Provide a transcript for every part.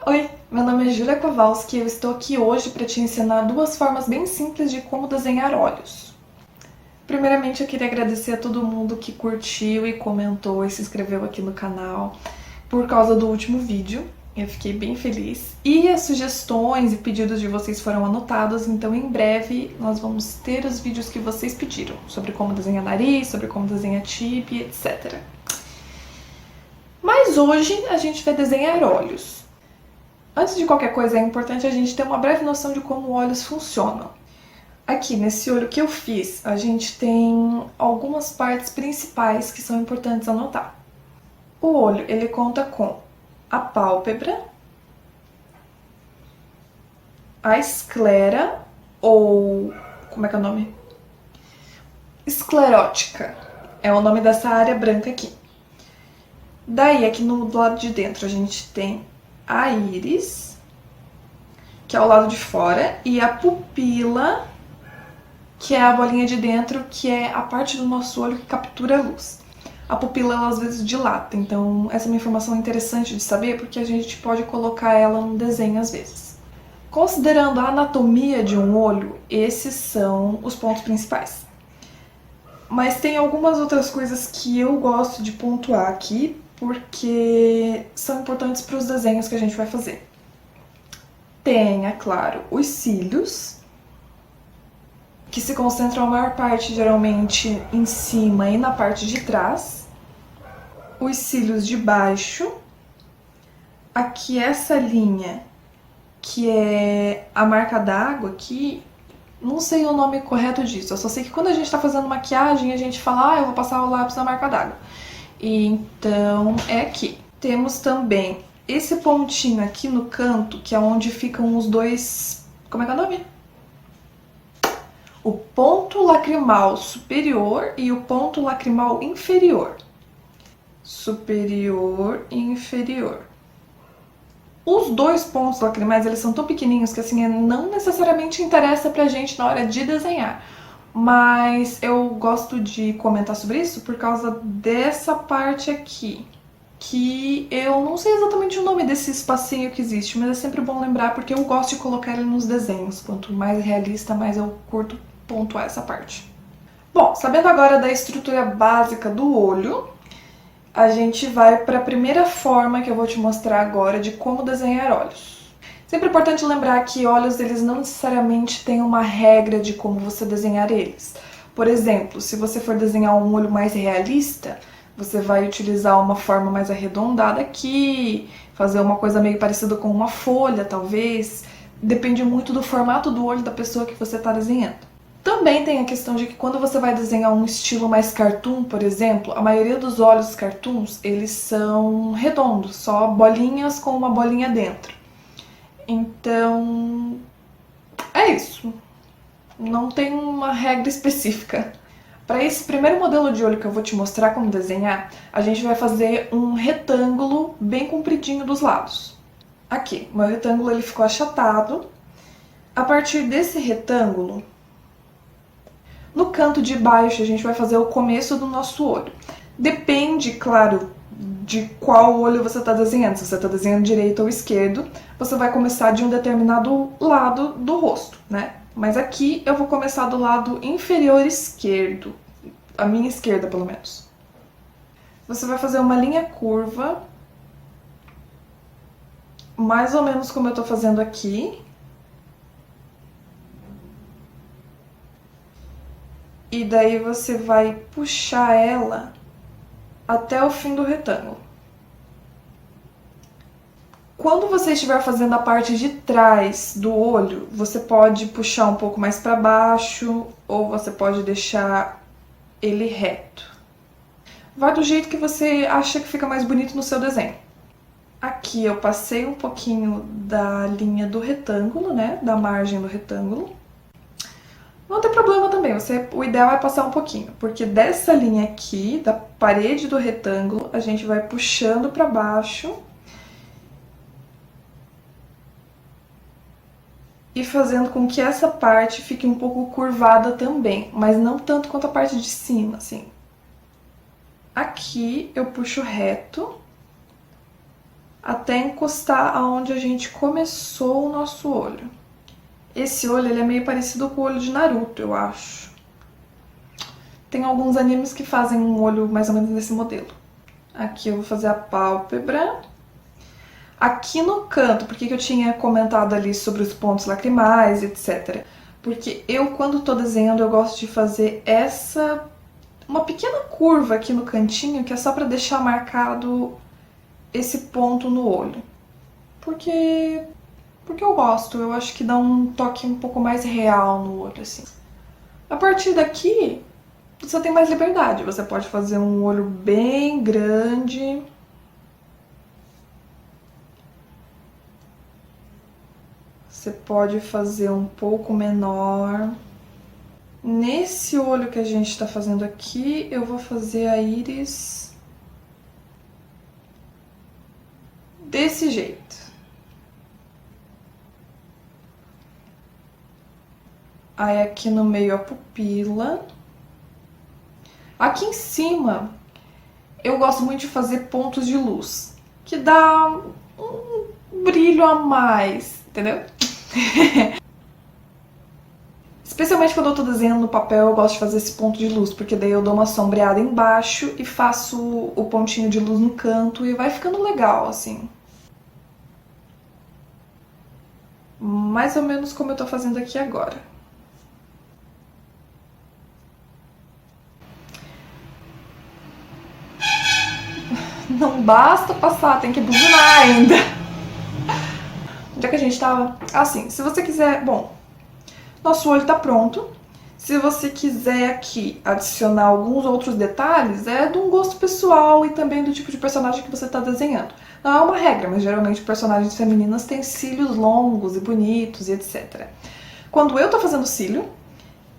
Oi, meu nome é Júlia Kowalski e eu estou aqui hoje para te ensinar duas formas bem simples de como desenhar olhos. Primeiramente, eu queria agradecer a todo mundo que curtiu e comentou e se inscreveu aqui no canal por causa do último vídeo. Eu fiquei bem feliz. E as sugestões e pedidos de vocês foram anotados, então em breve nós vamos ter os vídeos que vocês pediram sobre como desenhar nariz, sobre como desenhar tíbia, etc. Mas hoje a gente vai desenhar olhos. Antes de qualquer coisa, é importante a gente ter uma breve noção de como olhos funcionam. Aqui, nesse olho que eu fiz, a gente tem algumas partes principais que são importantes anotar. O olho, ele conta com a pálpebra, a esclera, ou... como é que é o nome? Esclerótica. É o nome dessa área branca aqui. Daí, aqui do lado de dentro, a gente tem a íris, que é o lado de fora, e a pupila, que é a bolinha de dentro, que é a parte do nosso olho que captura a luz. A pupila, ela às vezes dilata, então essa é uma informação interessante de saber, porque a gente pode colocar ela no desenho às vezes. Considerando a anatomia de um olho, esses são os pontos principais. Mas tem algumas outras coisas que eu gosto de pontuar aqui, porque são importantes para os desenhos que a gente vai fazer. Tem, é claro, os cílios, que se concentram a maior parte geralmente em cima e na parte de trás. Os cílios de baixo. Aqui essa linha, que é a marca d'água aqui, não sei o nome correto disso, eu só sei que quando a gente tá fazendo maquiagem, a gente fala, eu vou passar o lápis na marca d'água. Então, é aqui. Temos também esse pontinho aqui no canto, que é onde ficam os dois... como é que é o nome? O ponto lacrimal superior e o ponto lacrimal inferior. Superior e inferior. Os dois pontos lacrimais, eles são tão pequenininhos que assim, não necessariamente interessa pra gente na hora de desenhar. Mas eu gosto de comentar sobre isso por causa dessa parte aqui, que eu não sei exatamente o nome desse espacinho que existe, mas é sempre bom lembrar porque eu gosto de colocar ele nos desenhos. Quanto mais realista, mais eu curto pontuar essa parte. Bom, sabendo agora da estrutura básica do olho, a gente vai para a primeira forma que eu vou te mostrar agora de como desenhar olhos. Sempre é importante lembrar que olhos, eles não necessariamente têm uma regra de como você desenhar eles. Por exemplo, se você for desenhar um olho mais realista, você vai utilizar uma forma mais arredondada aqui, fazer uma coisa meio parecida com uma folha, talvez. Depende muito do formato do olho da pessoa que você está desenhando. Também tem a questão de que quando você vai desenhar um estilo mais cartoon, por exemplo, a maioria dos olhos cartoons, eles são redondos, só bolinhas com uma bolinha dentro. Então, é isso. Não tem uma regra específica. Para esse primeiro modelo de olho que eu vou te mostrar como desenhar, a gente vai fazer um retângulo bem compridinho dos lados. Aqui, o meu retângulo ele ficou achatado. A partir desse retângulo, no canto de baixo a gente vai fazer o começo do nosso olho. Depende, claro, de qual olho você está desenhando. Se você está desenhando direito ou esquerdo, você vai começar de um determinado lado do rosto, né? Mas aqui eu vou começar do lado inferior esquerdo, a minha esquerda pelo menos. Você vai fazer uma linha curva, mais ou menos como eu estou fazendo aqui. E daí você vai puxar ela até o fim do retângulo. Quando você estiver fazendo a parte de trás do olho, você pode puxar um pouco mais para baixo ou você pode deixar ele reto. Vai do jeito que você acha que fica mais bonito no seu desenho. Aqui eu passei um pouquinho da linha do retângulo, né, da margem do retângulo. Não tem problema também, o ideal é passar um pouquinho, porque dessa linha aqui, da parede do retângulo, a gente vai puxando para baixo e fazendo com que essa parte fique um pouco curvada também, mas não tanto quanto a parte de cima, assim. Aqui eu puxo reto, até encostar aonde a gente começou o nosso olho. Esse olho ele é meio parecido com o olho de Naruto, eu acho. Tem alguns animes que fazem um olho mais ou menos desse modelo. Aqui eu vou fazer a pálpebra. Aqui no canto, por que eu tinha comentado ali sobre os pontos lacrimais, etc. Porque eu, quando tô desenhando, eu gosto de fazer uma pequena curva aqui no cantinho, que é só pra deixar marcado esse ponto no olho. Porque eu gosto, eu acho que dá um toque um pouco mais real no olho, assim. A partir daqui, você tem mais liberdade. Você pode fazer um olho bem grande. Você pode fazer um pouco menor. Nesse olho que a gente está fazendo aqui, eu vou fazer a íris desse jeito. Aí aqui no meio a pupila. Aqui em cima, eu gosto muito de fazer pontos de luz, que dá um brilho a mais, entendeu? Especialmente quando eu tô desenhando no papel, eu gosto de fazer esse ponto de luz, porque daí eu dou uma sombreada embaixo e faço o pontinho de luz no canto e vai ficando legal, assim. Mais ou menos como eu tô fazendo aqui agora. Não basta passar, tem que buzinar ainda. Onde é que a gente tava? Assim, se você quiser... Bom, nosso olho tá pronto. Se você quiser aqui adicionar alguns outros detalhes, é de um gosto pessoal e também do tipo de personagem que você está desenhando. Não é uma regra, mas geralmente personagens femininas têm cílios longos e bonitos e etc. Quando eu tô fazendo cílio,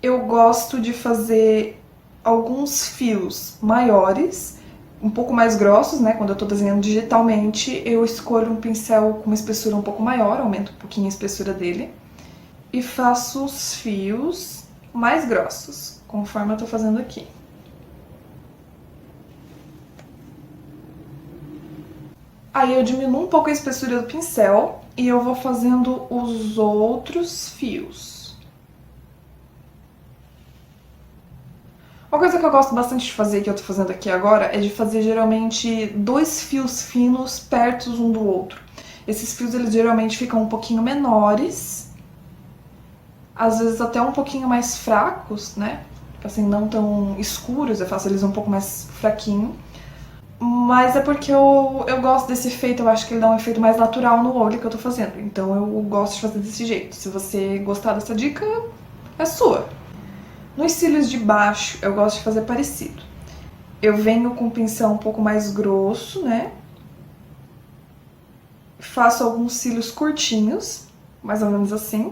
eu gosto de fazer alguns fios maiores, um pouco mais grossos, né? Quando eu tô desenhando digitalmente, eu escolho um pincel com uma espessura um pouco maior, aumento um pouquinho a espessura dele, e faço os fios mais grossos, conforme eu tô fazendo aqui. Aí eu diminuo um pouco a espessura do pincel e eu vou fazendo os outros fios. Uma coisa que eu gosto bastante de fazer, que eu tô fazendo aqui agora, é de fazer geralmente dois fios finos perto um do outro. Esses fios eles geralmente ficam um pouquinho menores, às vezes até um pouquinho mais fracos, né? Assim, não tão escuros, eu faço eles um pouco mais fraquinho. Mas é porque eu gosto desse efeito, eu acho que ele dá um efeito mais natural no olho que eu tô fazendo. Então eu gosto de fazer desse jeito. Se você gostar dessa dica, é sua. Nos cílios de baixo, eu gosto de fazer parecido. Eu venho com o pincel um pouco mais grosso, né? Faço alguns cílios curtinhos, mais ou menos assim.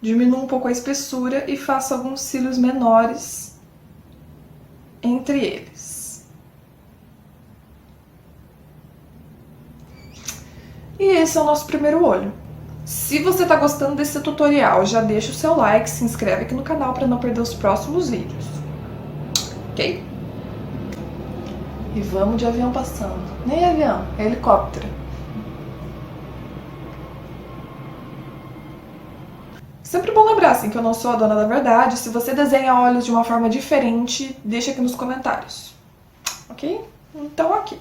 Diminuo um pouco a espessura e faço alguns cílios menores entre eles. E esse é o nosso primeiro olho. Se você está gostando desse tutorial, já deixa o seu like, se inscreve aqui no canal para não perder os próximos vídeos. Ok? E vamos de avião passando. Nem avião, é helicóptero. Sempre bom lembrar, assim, que eu não sou a dona da verdade. Se você desenha olhos de uma forma diferente, deixa aqui nos comentários. Ok? Então, aqui.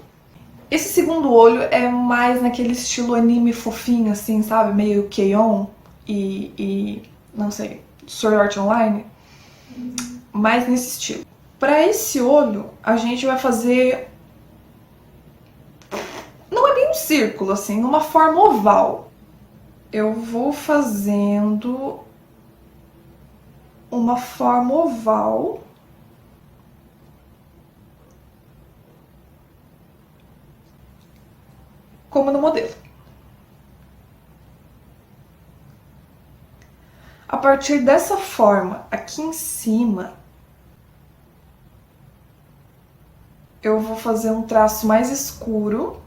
Esse segundo olho é mais naquele estilo anime fofinho, assim, sabe? Meio K-On! E não sei, Sword Art Online. Mais nesse estilo. Para esse olho, a gente vai fazer... Não é bem um círculo, assim, uma forma oval. Eu vou fazendo uma forma oval. Como no modelo. A partir dessa forma, aqui em cima, eu vou fazer um traço mais escuro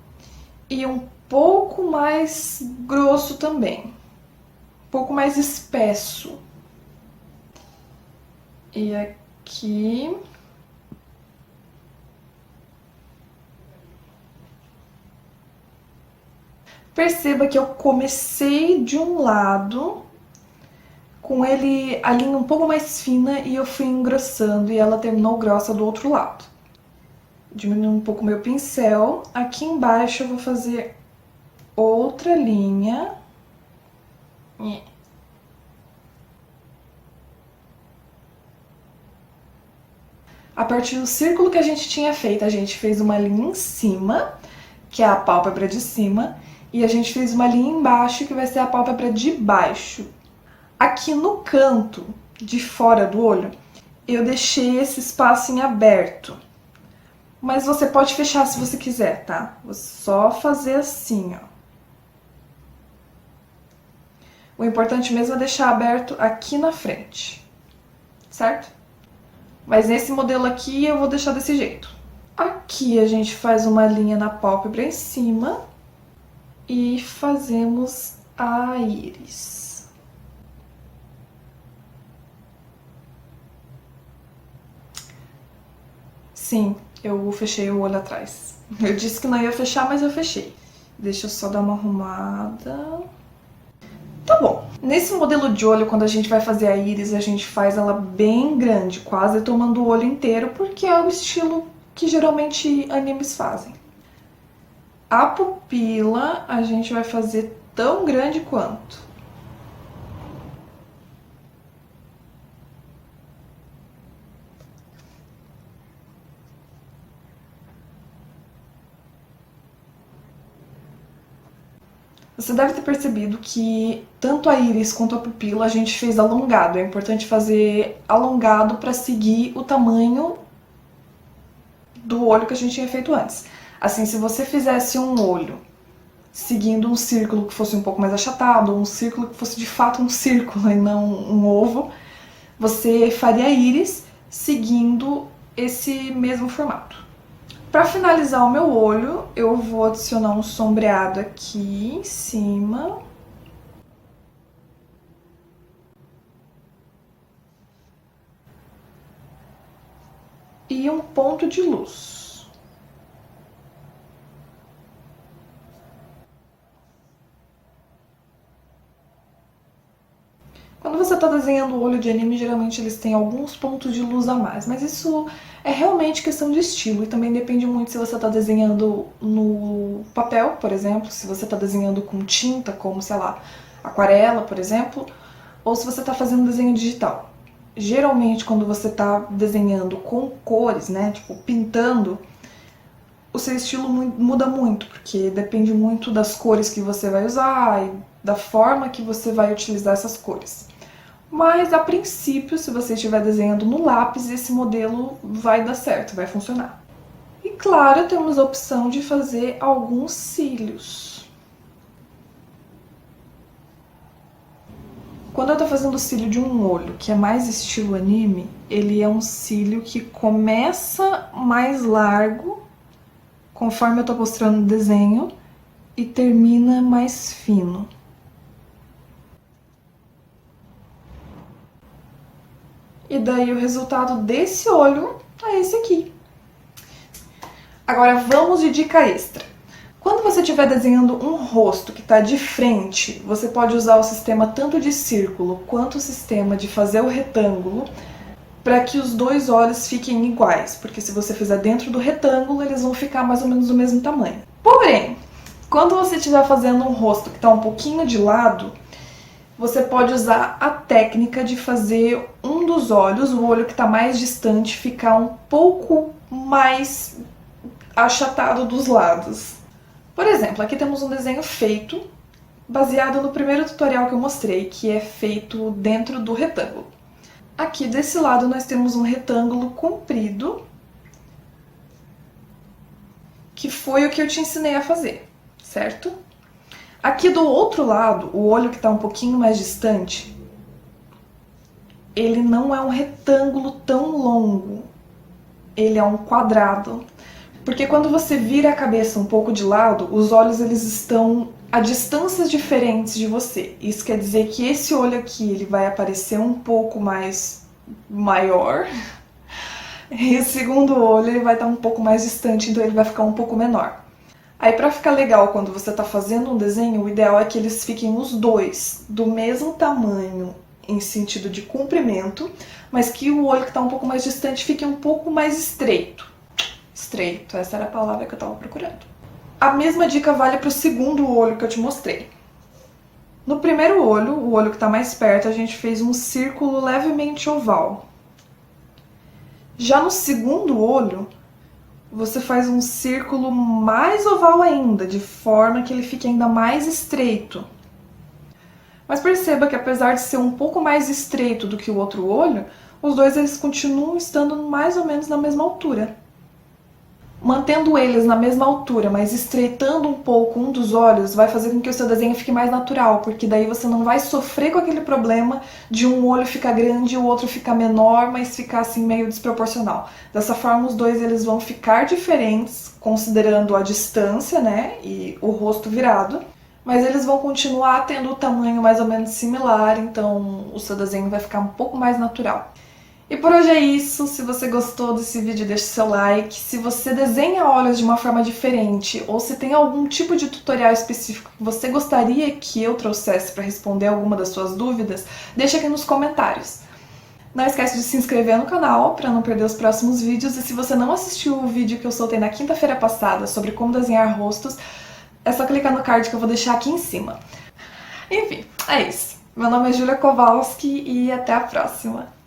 e um pouco mais grosso também. Um pouco mais espesso. E aqui... Perceba que eu comecei de um lado, com a linha um pouco mais fina, e eu fui engrossando e ela terminou grossa do outro lado. Diminuindo um pouco meu pincel. Aqui embaixo eu vou fazer outra linha. A partir do círculo que a gente tinha feito, a gente fez uma linha em cima, que é a pálpebra de cima, e a gente fez uma linha embaixo, que vai ser a pálpebra de baixo. Aqui no canto de fora do olho, eu deixei esse espaço em aberto. Mas você pode fechar se você quiser, tá? Vou só fazer assim, ó. O importante mesmo é deixar aberto aqui na frente, certo? Mas nesse modelo aqui eu vou deixar desse jeito. Aqui a gente faz uma linha na pálpebra em cima e fazemos a íris. Sim, eu fechei o olho atrás. Eu disse que não ia fechar, mas eu fechei. Deixa eu só dar uma arrumada. Tá bom. Nesse modelo de olho, quando a gente vai fazer a íris, a gente faz ela bem grande, quase tomando o olho inteiro, porque é o estilo que geralmente animes fazem. A pupila a gente vai fazer tão grande quanto. Você deve ter percebido que tanto a íris quanto a pupila a gente fez alongado. É importante fazer alongado para seguir o tamanho do olho que a gente tinha feito antes. Assim, se você fizesse um olho seguindo um círculo que fosse um pouco mais achatado, ou um círculo que fosse de fato um círculo e não um ovo, você faria a íris seguindo esse mesmo formato. Para finalizar o meu olho, eu vou adicionar um sombreado aqui em cima. E um ponto de luz. Quando você está desenhando o olho de anime, geralmente eles têm alguns pontos de luz a mais, mas isso é realmente questão de estilo e também depende muito se você está desenhando no papel, por exemplo, se você está desenhando com tinta, como, sei lá, aquarela, por exemplo, ou se você está fazendo desenho digital. Geralmente, quando você está desenhando com cores, né, tipo pintando, o seu estilo muda muito, porque depende muito das cores que você vai usar e da forma que você vai utilizar essas cores. Mas, a princípio, se você estiver desenhando no lápis, esse modelo vai dar certo, vai funcionar. E, claro, temos a opção de fazer alguns cílios. Quando eu tô fazendo o cílio de um olho, que é mais estilo anime, ele é um cílio que começa mais largo, conforme eu tô mostrando o desenho, e termina mais fino. E daí o resultado desse olho é esse aqui. Agora vamos de dica extra. Quando você estiver desenhando um rosto que está de frente, você pode usar o sistema tanto de círculo quanto o sistema de fazer o retângulo para que os dois olhos fiquem iguais, porque se você fizer dentro do retângulo, eles vão ficar mais ou menos do mesmo tamanho. Porém, quando você estiver fazendo um rosto que está um pouquinho de lado, você pode usar a técnica de fazer um dos olhos, o olho que está mais distante, ficar um pouco mais achatado dos lados. Por exemplo, aqui temos um desenho feito baseado no primeiro tutorial que eu mostrei, que é feito dentro do retângulo. Aqui desse lado nós temos um retângulo comprido, que foi o que eu te ensinei a fazer, certo? Aqui do outro lado, o olho que está um pouquinho mais distante, ele não é um retângulo tão longo, ele é um quadrado. Porque quando você vira a cabeça um pouco de lado, os olhos eles estão a distâncias diferentes de você. Isso quer dizer que esse olho aqui ele vai aparecer um pouco mais maior, e o segundo olho ele vai estar um pouco mais distante, então ele vai ficar um pouco menor. Aí pra ficar legal quando você tá fazendo um desenho, o ideal é que eles fiquem os dois do mesmo tamanho em sentido de comprimento, mas que o olho que tá um pouco mais distante fique um pouco mais estreito. Estreito, essa era a palavra que eu tava procurando. A mesma dica vale pro segundo olho que eu te mostrei. No primeiro olho, o olho que tá mais perto, a gente fez um círculo levemente oval. Já no segundo olho, você faz um círculo mais oval ainda, de forma que ele fique ainda mais estreito. Mas perceba que apesar de ser um pouco mais estreito do que o outro olho, os dois eles continuam estando mais ou menos na mesma altura. Mantendo eles na mesma altura, mas estreitando um pouco um dos olhos, vai fazer com que o seu desenho fique mais natural, porque daí você não vai sofrer com aquele problema de um olho ficar grande e o outro ficar menor, mas ficar assim meio desproporcional. Dessa forma, os dois eles vão ficar diferentes, considerando a distância, né, e o rosto virado, mas eles vão continuar tendo o tamanho mais ou menos similar, então o seu desenho vai ficar um pouco mais natural. E por hoje é isso. Se você gostou desse vídeo, deixe seu like. Se você desenha olhos de uma forma diferente ou se tem algum tipo de tutorial específico que você gostaria que eu trouxesse para responder alguma das suas dúvidas, deixa aqui nos comentários. Não esquece de se inscrever no canal para não perder os próximos vídeos. E se você não assistiu o vídeo que eu soltei na quinta-feira passada sobre como desenhar rostos, é só clicar no card que eu vou deixar aqui em cima. Enfim, é isso. Meu nome é Julia Kowalski e até a próxima.